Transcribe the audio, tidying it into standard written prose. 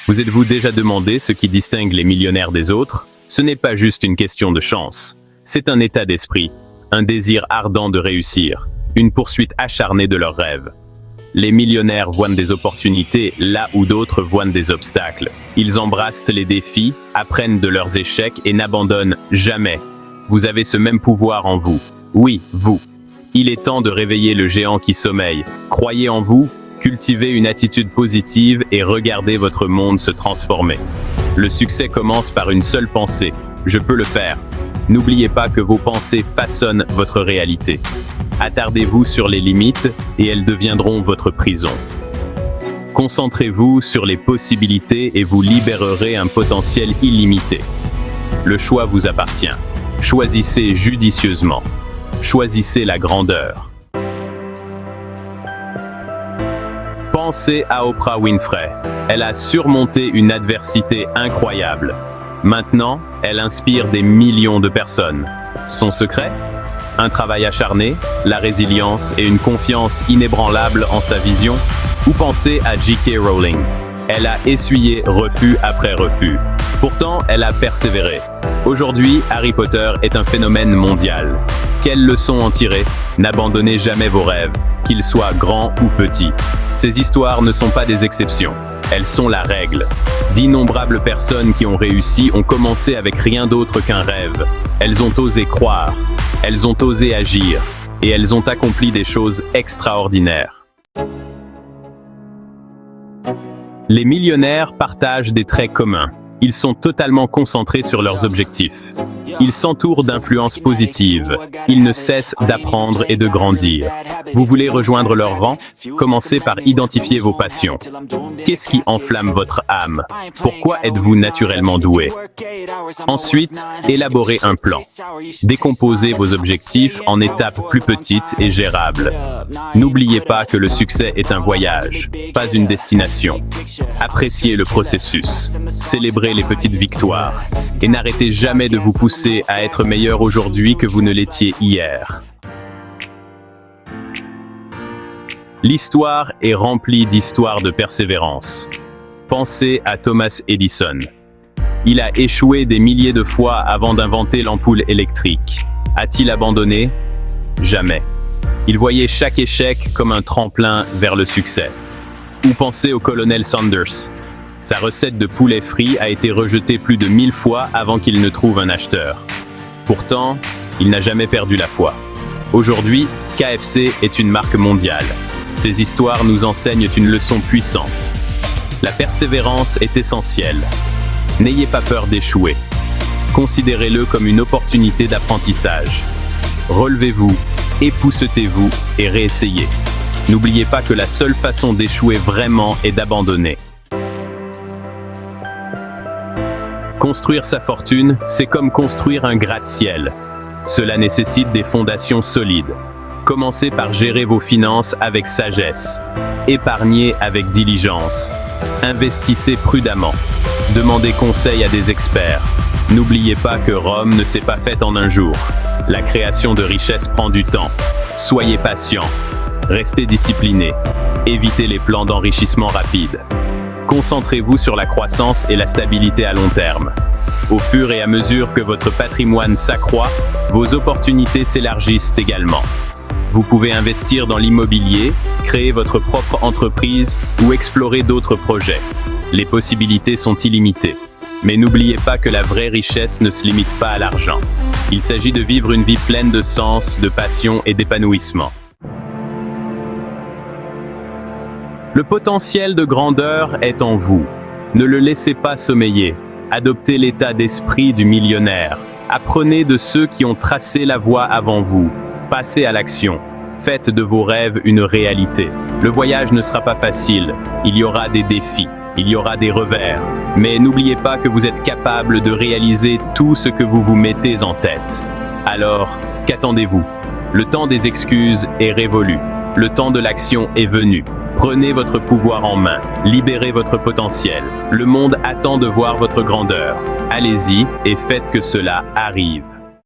Vous êtes-vous déjà demandé ce qui distingue les millionnaires des autres? Ce n'est pas juste une question de chance. C'est un état d'esprit, un désir ardent de réussir, une poursuite acharnée de leurs rêves. Les millionnaires voient des opportunités là où d'autres voient des obstacles. Ils embrassent les défis, apprennent de leurs échecs et n'abandonnent jamais. Vous avez ce même pouvoir en vous. Oui, vous. Il est temps de réveiller le géant qui sommeille. Croyez en vous, cultivez une attitude positive et regardez votre monde se transformer. Le succès commence par une seule pensée. Je peux le faire. N'oubliez pas que vos pensées façonnent votre réalité. Attardez-vous sur les limites et elles deviendront votre prison. Concentrez-vous sur les possibilités et vous libérerez un potentiel illimité. Le choix vous appartient. Choisissez judicieusement. Choisissez la grandeur. Pensez à Oprah Winfrey. Elle a surmonté une adversité incroyable. Maintenant, elle inspire des millions de personnes. Son secret ? Un travail acharné, la résilience et une confiance inébranlable en sa vision? Ou pensez à J.K. Rowling. Elle a essuyé refus après refus. Pourtant, elle a persévéré. Aujourd'hui, Harry Potter est un phénomène mondial. Quelle leçon en tirer? N'abandonnez jamais vos rêves, qu'ils soient grands ou petits. Ces histoires ne sont pas des exceptions. Elles sont la règle. D'innombrables personnes qui ont réussi ont commencé avec rien d'autre qu'un rêve. Elles ont osé croire, elles ont osé agir, et elles ont accompli des choses extraordinaires. Les millionnaires partagent des traits communs. Ils sont totalement concentrés sur leurs objectifs. Ils s'entourent d'influences positives. Ils ne cessent d'apprendre et de grandir. Vous voulez rejoindre leur rang? Commencez par identifier vos passions. Qu'est-ce qui enflamme votre âme? Pourquoi êtes-vous naturellement doué? Ensuite, élaborez un plan. Décomposez vos objectifs en étapes plus petites et gérables. N'oubliez pas que le succès est un voyage, pas une destination. Appréciez le processus. Célébrez les petites victoires. Et n'arrêtez jamais de vous pousser à être meilleur aujourd'hui que vous ne l'étiez hier. L'histoire est remplie d'histoires de persévérance. Pensez à Thomas Edison. Il a échoué des milliers de fois avant d'inventer l'ampoule électrique. A-t-il abandonné? Jamais. Il voyait chaque échec comme un tremplin vers le succès. Ou pensez au colonel Sanders. Sa recette de poulet frit a été rejetée plus de 1000 fois avant qu'il ne trouve un acheteur. Pourtant, il n'a jamais perdu la foi. Aujourd'hui, KFC est une marque mondiale. Ces histoires nous enseignent une leçon puissante. La persévérance est essentielle. N'ayez pas peur d'échouer. Considérez-le comme une opportunité d'apprentissage. Relevez-vous, époussetez-vous et réessayez. N'oubliez pas que la seule façon d'échouer vraiment est d'abandonner. Construire sa fortune, c'est comme construire un gratte-ciel. Cela nécessite des fondations solides. Commencez par gérer vos finances avec sagesse. Épargnez avec diligence. Investissez prudemment. Demandez conseil à des experts. N'oubliez pas que Rome ne s'est pas faite en un jour. La création de richesses prend du temps. Soyez patient. Restez discipliné. Évitez les plans d'enrichissement rapide. Concentrez-vous sur la croissance et la stabilité à long terme. Au fur et à mesure que votre patrimoine s'accroît, vos opportunités s'élargissent également. Vous pouvez investir dans l'immobilier, créer votre propre entreprise ou explorer d'autres projets. Les possibilités sont illimitées. Mais n'oubliez pas que la vraie richesse ne se limite pas à l'argent. Il s'agit de vivre une vie pleine de sens, de passion et d'épanouissement. Le potentiel de grandeur est en vous. Ne le laissez pas sommeiller. Adoptez l'état d'esprit du millionnaire. Apprenez de ceux qui ont tracé la voie avant vous. Passez à l'action. Faites de vos rêves une réalité. Le voyage ne sera pas facile. Il y aura des défis. Il y aura des revers. Mais n'oubliez pas que vous êtes capable de réaliser tout ce que vous vous mettez en tête. Alors, qu'attendez-vous? Le temps des excuses est révolu. Le temps de l'action est venu. Prenez votre pouvoir en main, libérez votre potentiel. Le monde attend de voir votre grandeur. Allez-y et faites que cela arrive.